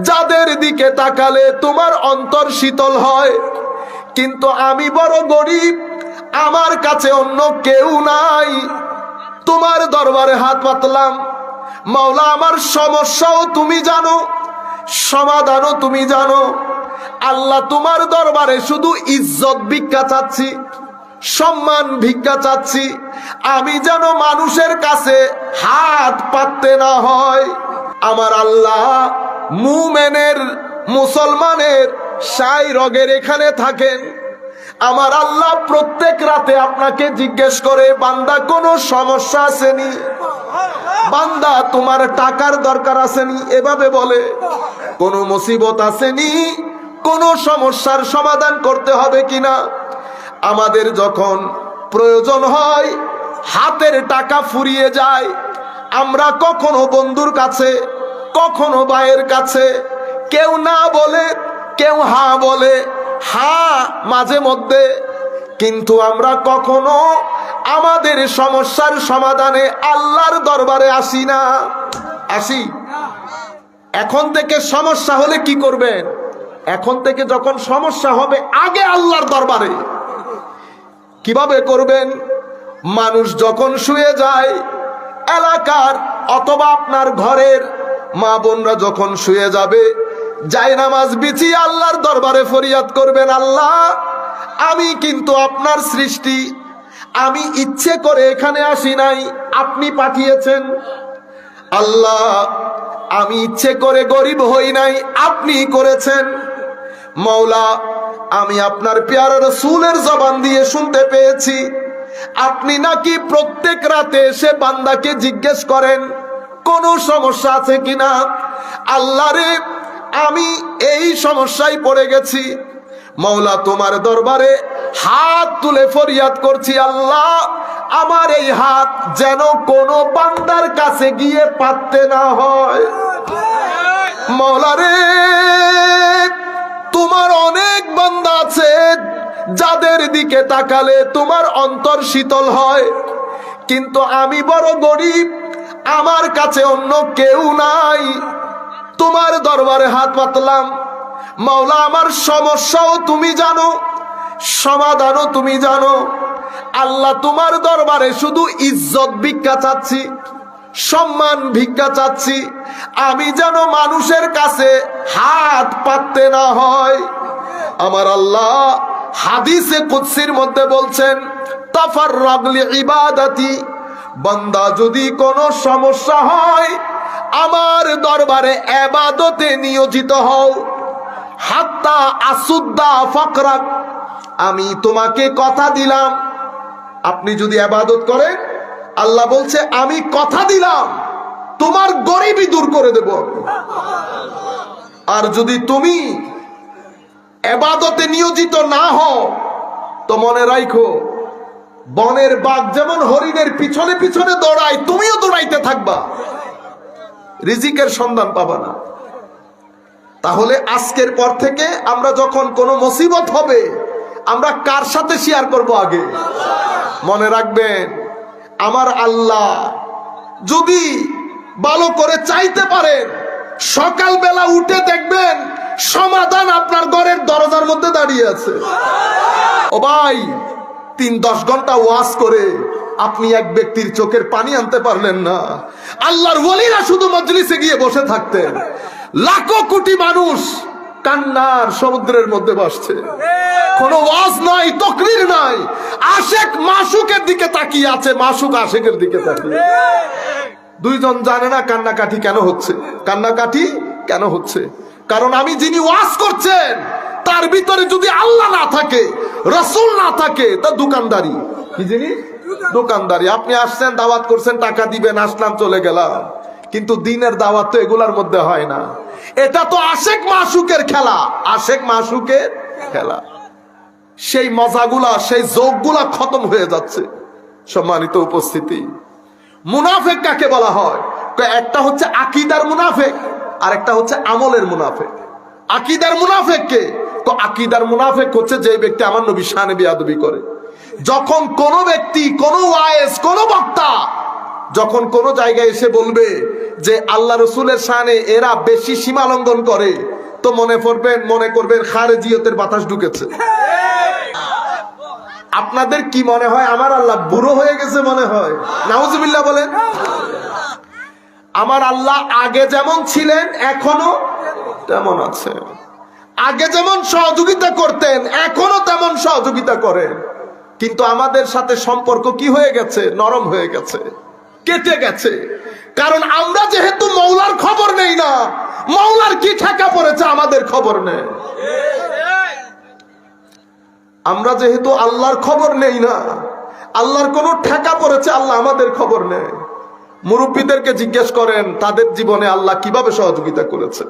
যাদের দিকে তাকালে তোমার অন্তর শীতল হয়। কিন্তু আমি বড় গরিব, আমার কাছে অন্য কেউ নাই। তোমার দরবারে হাত পাতলাম, মাওলা আমার সমস্যাও তুমি জানো, সমাধানও তুমি জানো। আল্লাহ তোমার দরবারে শুধু ইজ্জত ভিক্ষা চাচ্ছি, সম্মান ভিক্ষা চাচ্ছি। আমি যেন মানুষের কাছে হাত পাততে না হয়। আমার আল্লাহ মুমিনের, মুসলমানের সাই রগের এখানে থাকেন। আমার আল্লাহ প্রত্যেক রাতে আপনাকে জিজ্ঞেস করে, বান্দা কোনো সমস্যা আসেনি? বান্দা তোমার টাকার দরকার আসেনি? এভাবে বলে। কোনো মুসিবত আসেনি? কোনো সমস্যার সমাধান করতে হবে কিনা? আমাদের যখন প্রয়োজন হয়, হাতের টাকা ফুরিয়ে যায়, আমরা কখনো বন্ধুর কাছে, কখনো ভাইয়ের কাছে, কেউ না বলে, কেউ হা বলে, হা মাঝে মধ্যে, কিন্তু আমরা কখনো আমাদের সমস্যার সমাধানে আল্লাহর দরবারে আসি না। আসি? এখন থেকে সমস্যা হলে কি করবেন? এখন থেকে যখন সমস্যা হবে, আগে আল্লাহর দরবারে। কিভাবে করবেন? মানুষ যখন শুয়ে যায়, এলাকার অথবা আপনার ঘরের মা বোনরা যখন শুয়ে যাবে, জায়নামাজ বিছিয়ে আল্লাহর দরবারে ফরিয়াদ করবেন, আল্লাহ আমি কিন্তু আপনার সৃষ্টি, আমি ইচ্ছে করে এখানে আসি নাই, আপনি পাঠিয়েছেন। আল্লাহ আমি ইচ্ছে করে গরিব হই নাই, আপনি করেছেন। মওলা আমি আপনার পেয়ারা রাসূলের জবান দিয়ে শুনতে পেয়েছি, আপনি নাকি প্রত্যেক রাতে এসে বান্দাকে জিজ্ঞেস করেন কোনো সমস্যা আছে কিনা। আল্লাহ রে, আমি এই সমস্যায় পড়ে গেছি, মওলা তোমার দরবারে হাত তুলে ফরিয়াদ করছি, আল্লাহ আমার এই হাত যেন কোনো বান্দার কাছে গিয়ে পাততে না হয়। মওলা রে, তোমার অনেক বান্দা আছে যাদের দিকে তাকালে তোমার অন্তর শীতল হয়। কিন্তু আমি বড় গরিব, আমার কাছে অন্য কেউ নাই। তোমার দরবারে হাত পাতলাম, মাওলা আমার সমস্যাও তুমি জানো, সমাধানও তুমি জানো। আল্লাহ তোমার দরবারে শুধু ইজ্জত ভিক্ষা চাচ্ছি, সম্মান ভিক্ষা চাচ্ছি। আমি যেন মানুষের কাছে হাত পাততে না হয়। আমার আল্লাহ হাদিসে কুদসির মধ্যে বলছেন, তাফাররাগ লিইবাদাতি, বান্দা যদি কোনো সমস্যা হয় আমার দরবারে ইবাদতে নিয়োজিত হও, হাত্তা আসুদ্দা ফাকরাক, আমি তোমাকে কথা দিলাম, আপনি যদি ইবাদত করেন, আল্লাহ বলছে আমি কথা দিলাম তোমার গরিবি দূর করে দেব। আর যদি তুমি ইবাদতে নিয়োজিত না হও, তো মনে রাখো, বনের বাঘ যেমন হরিণের পিছনে পিছনে দৌড়ায়, তুমিও দৌড়াইতে থাকবা, রিজিকের সন্ধান পাবা না। তাহলে আজকের পর থেকে আমরা যখন কোনো মুসিবত হবে, আমরা কার সাথে শেয়ার করব? আগে মনে রাখবেন, আমার আল্লাহ যদি ভালো করে চাইতে পারেন, সকালবেলা উঠে দেখবেন সমাধান আপনার ঘরের দরজার মধ্যে দাঁড়িয়ে আছে। ও ভাই, 3-10 ঘন্টা ওয়াজ করে আপনি এক ব্যক্তির চোখের পানি আনতে পারলেন না। আল্লাহর ওয়ালিরা শুধু মজলিসে গিয়ে বসে থাকতেন, লাখো কোটি মানুষ কান্নার সমুদ্রের মধ্যে ভাসছে। কোনো ওয়াজ নাই, তাকরীর নাই, আশিক মাশুকের দিকে তাকিয়ে আছে, মাশুক আশিকের দিকে তাকিয়ে। দুইজন জানে না কান্নাকাটি কেন হচ্ছে। কান্নাকাটি কেন হচ্ছে? কারণ আমি যিনি ওয়াজ করছেন তার ভিতরে যদি আল্লাহ না থাকে, রাসূল না থাকে, তা দোকানদারি। কি জিনিস? দোকানদারি। আপনি আসছেন, দাওয়াত করছেন, টাকা দিবেন, আসলাম, চলে গেলাম, কিন্তু দিনের দাওয়াত তো এগুলার মধ্যে হয় না। এটা তো আশিক মাশুকের খেলা, আশিক মাশুকের খেলা। সেই মজাগুলা, সেই যোগগুলা খতম হয়ে যাচ্ছে। সম্মানিত উপস্থিতি, মুনাফিক কাকে বলা হয়? একটা হচ্ছে আকীদার মুনাফিক, আর একটা হচ্ছে আমলের মুনাফিক। আকীদার মুনাফিক কে? তো আকীদার মুনাফিক হচ্ছে যে ব্যক্তি আমার নবীর শানে বেয়াদবি করে। যখন কোন ব্যক্তি, কোন ওয়াইজ, কোন বক্তা যখন কোন জায়গায় এসে বলবে যে আল্লাহ রসুলের শানে এরা বেশি সীমা লঙ্ঘন করে, তো মনে করবেন খারেজিয়তের বাতাস ঢুকেছে। আপনাদের কি মনে হয় আমার আল্লাহ বুড়ো হয়ে গেছে মনে হয়? নাউজুবিল্লাহ বলেন। আমার আল্লাহ আগে যেমন ছিলেন এখনো তেমন আছে। আগে যেমন সহযোগিতা করতেন এখনো তেমন সহযোগিতা করেন, কিন্তু আমাদের সাথে সম্পর্ক কি হয়ে গেছে? নরম হয়ে গেছে, কেটে গেছে। কারণ আমরা যেহেতু মৌলার খবর নেই না, মৌলার কি ঠেকা পড়েছে আমাদের খবর নেই। আমরা যেহেতু আল্লাহর খবর নেই না, আল্লাহর কোন ঠেকা পড়েছে, আল্লাহ আমাদের খবর নেই। মুরব্বীদেরকে জিজ্ঞেস করেন তাদের জীবনে আল্লাহ কিভাবে সহযোগিতা করেছে।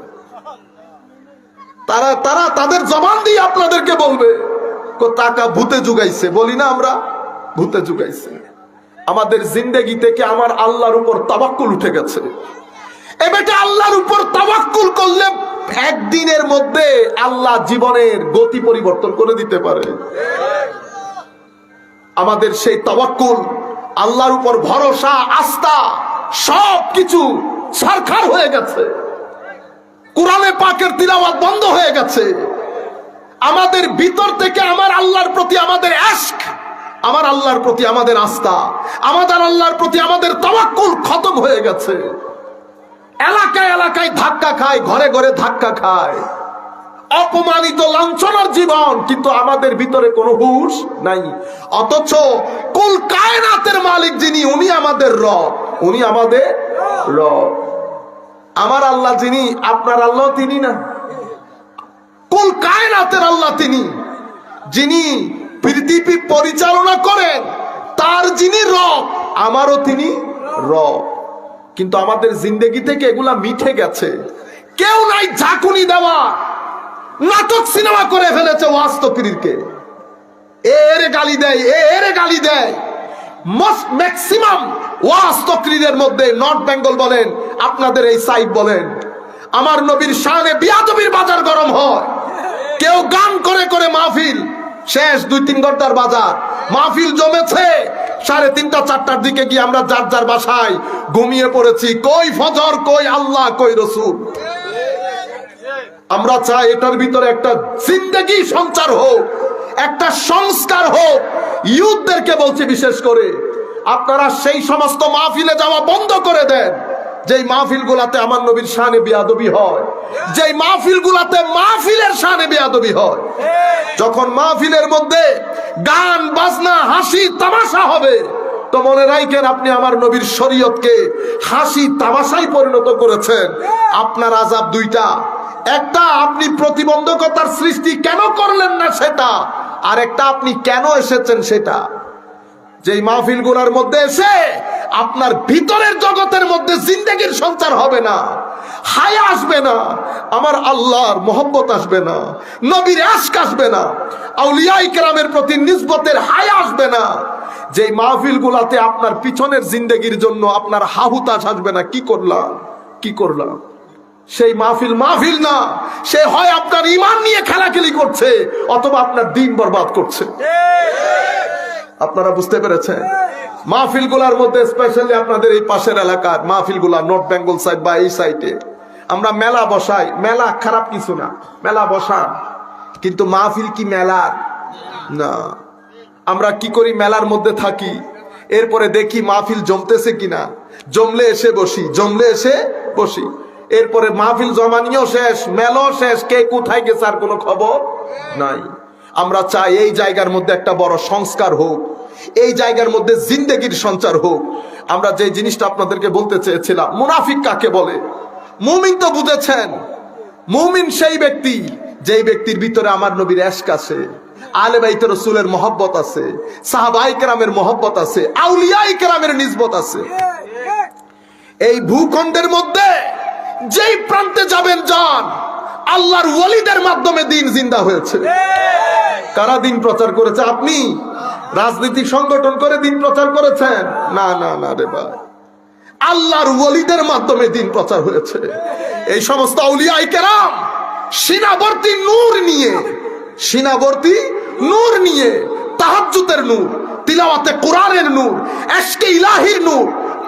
তারা তাদের জবান দিয়ে আপনাদেরকে বলবে টাকা ভূতে জুগাইছে। বলি না আমরা, ভূতে জুগাইছে। আমাদের জিন্দেগি থেকে আমার আল্লাহর উপর তাওয়াক্কুল উঠে গেছে। এবারে আল্লাহর উপর তাওয়াক্কুল করলে একদিনের মধ্যে আল্লাহ জীবনের গতি পরিবর্তন করে দিতে পারে। আমাদের সেই তাওয়াক্কুল, আল্লাহর উপর ভরসা, আস্থা সবকিছু ছারখার হয়ে গেছে। কোরআনে পাকের তিলাওয়াত বন্ধ হয়ে গেছে। আমাদের ভিতর থেকে আমার আল্লাহর প্রতি আমাদের ইশক, আমার আল্লাহর প্রতি আমাদের আস্থা, আমাদের আল্লাহর প্রতি আমাদের তাওয়াক্কুল খতম হয়ে গেছে। এলাকায় এলাকায় ধাক্কা খায়, ঘরে ঘরে ধাক্কা খায়, অপমানিত লাঞ্ছনার জীবন, কিন্তু আমাদের ভিতরে কোনো হুঁশ নাই। অথচ কুল কায়নাতের মালিক যিনি, উনি আমাদের রব, উনি আমাদের রব। আমার আল্লাহ যিনি, আপনার আল্লাহ তিনি না। কুল কায়নাতের আল্লাহ তিনি, যিনি পৃথিবী পরিচালনা করেন, তার যিনি রব, আমারও তিনি রব। কিন্তু আমাদের জিন্দেগি থেকে এগুলা মিঠে গেছে। কেউ নাই ঝাঁকুনি দেওয়া, নাটক সিনেমা করে ফেলেছে ওয়াজ তকরীরকে। এর গালি দেয়, এর গালি দেয়। ম্যাক্সিমাম ওয়াজ তকরীরের মধ্যে নর্থ বেঙ্গল বলেন, আপনাদের এই সাইড বলেন, আমার নবীর শানে বিয়াদবির বাজার গরম হয়। কেউ গান করে করে মাহফিল শেষ, 2-3 ঘন্টার বাজার মাহফিল জমেছে। 3:30 4টার দিকে গিয়ে আমরা যার যার বাসায় ঘুমিয়ে পড়েছি। কই ফজর, কই আল্লাহ, কই রসুল। আমরা চাই এটার ভিতরে একটা জিন্দেগি সঞ্চার হোক, একটা সংস্কার হোক। ইউথদেরকে বলছি বিশেষ করে, আপনারা সেই সমস্ত মাহফিলে যাওয়া বন্ধ করে দেন যেই মাহফিল গুলাতে আমার নবীর শানে বেয়াদবি হয়, যেই মাহফিল গুলাতে মাহফিলের শানে বেয়াদবি হয়। যখন মাহফিলের মধ্যে গান বাজনা হাসি তামাশা হবে, তো মনে রাখেন আপনি আমার নবীর শরীয়তকে হাসি তামাশায় পরিণত করেছেন। আপনার আযাব দুইটা, একটা আপনি প্রতিবন্ধকতার সৃষ্টি কেন করলেন না সেটা, আর একটা আপনি কেন এসেছেন সেটা। যেই মাহফিল গুলার মধ্যে এসে আপনার ভিতরের জগতের মধ্যে জিন্দেগির সঞ্চার হবে না, হায়া আসবে না, আমার আল্লাহর মহব্বত আসবে না, নবীর ইশক আসবে না, আউলিয়া ইকরামের প্রতি নিসবতের হায়া আসবে না, যেই মাহফিল গুলাতে আপনার পিছনের জিন্দেগির জন্য আপনার হাহুতাশ আসবে না, কি করলাম, সেই মাহফিল না। সে হয় আপনার ঈমান নিয়ে খেলাখেলি করছে, অথবা আপনার দিন বরবাদ করছে। আপনারা বুঝতে পেরেছেন? মাহফিল গুলার মধ্যে স্পেশালি আপনাদের এই পাশের এলাকার মাহফিল গুলা, নর্থ বেঙ্গল সাইড বা এই সাইডে আমরা মেলা বসাই। মেলা খারাপ কিছু না, মেলা বসান, কিন্তু মাহফিল কি মেলার না। আমরা কি করি, মেলার মধ্যে থাকি, এরপরে দেখি মাহফিল জমতেছে কিনা, জমলে এসে বসি, এরপরে মাহফিল জমানিও শেষ, মেলাও শেষ, কে কোথায় গেছে আর কোনো খবর নাই। আমরা চাই এই জায়গার মধ্যে একটা বড় সংস্কার হোক, এই জায়গার মধ্যে জিন্দেগির সঞ্চার হোক। আমরা যে জিনিসটা আপনাদেরকে বলতে চেয়েছিলাম, মুনাফিক কাকে বলে? মুমিন তো বুঝেছেন। মুমিন সেই ব্যক্তি যেই ব্যক্তির ভিতরে আমার নবীর ইশক আছে, আলে বাইতে রাসূলের মহব্বত আছে, সাহাবায়ে কেরামের মহব্বত আছে, আউলিয়ায়ে কেরামের নিসবত আছে। এই ভূখণ্ডের মধ্যে যেই প্রান্তে যাবেন যান, আল্লাহর ওয়ালিদের মাধ্যমে দিন জিন্দা হয়েছে। কারা দিন প্রচার করেছে? আপনি রাজনৈতিক সংগঠন করে দিন প্রচার করেছেন? না না না রে ভাই, আল্লাহর ওয়ালিদের মাধ্যমে দিন প্রচার হয়েছে। এই সমস্ত আউলিয়ায়ে কেরাম সীমাবর্তী নূর নিয়ে তাহাজ্জুদের নূর, তিলাওয়াতে কোরআনের নূর, ইশকে ইলাহির নূর,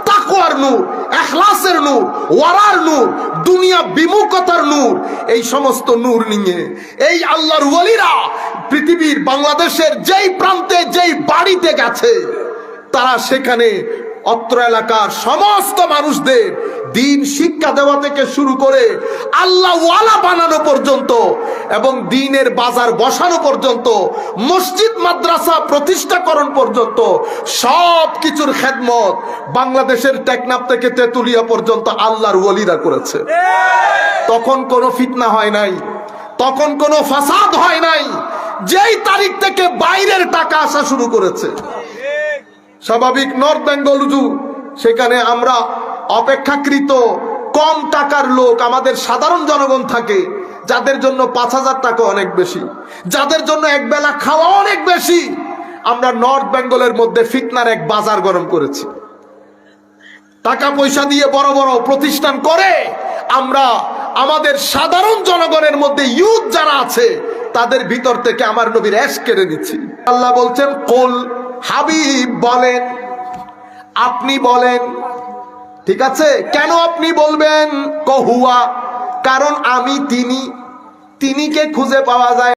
তাকওয়া নূর, ইখলাসের নূর, ওয়ারার নূর, দুনিয়া বিমুখতার নূর, এই সমস্ত নূর নিয়ে এই আল্লাহর ওয়ালিরা পৃথিবীর বাংলাদেশের যেই প্রান্তে যেই বাড়িতে গেছে, তারা সেখানে অত্র এলাকার সমস্ত মানুষদের দিন শিক্ষা দেওয়া থেকে শুরু করে আল্লাহ ওয়ালা বানানো পর্যন্ত এবং দ্বীনের বাজার বসানো পর্যন্ত, মসজিদ মাদ্রাসা প্রতিষ্ঠাকরণ পর্যন্ত সব কিছুর খেদমত বাংলাদেশের টেকনাফ থেকে তেতুলিয়া পর্যন্ত আল্লাহর ওয়ালিরা করেছে। তখন কোনো ফিতনা হয় নাই, তখন কোনো ফাসাদ হয় নাই। যেই তারিখ থেকে বাইরের টাকা আসা শুরু করেছে, স্বাভাবিক নর্থ বেঙ্গল হুজুর, সেখানে আমরা অপেক্ষাকৃত কম টাকার লোক, আমাদের সাধারণ জনগণ থাকে, যাদের জন্য 5,000 টাকা অনেক বেশি, যাদের জন্য একবেলা খাওয়া অনেক বেশি। আমরা নর্থ বেঙ্গলের মধ্যে ফিতনার এক বাজার গরম করেছি। টাকা পয়সা দিয়ে বড় বড় প্রতিষ্ঠান করে আমরা আমাদের সাধারণ জনগণের মধ্যে ইউথ যারা আছে তাদের ভিতর থেকে আমার নবীর এশ কেড়ে নিচ্ছি। আল্লাহ বলছেন, কুল, হাবিব বলেন, আপনি বলেন। ঠিক আছে, কেন আপনি বলবেন? কহুয়া, কারণ আমি তিনিকে খুঁজে পাওয়া যায়।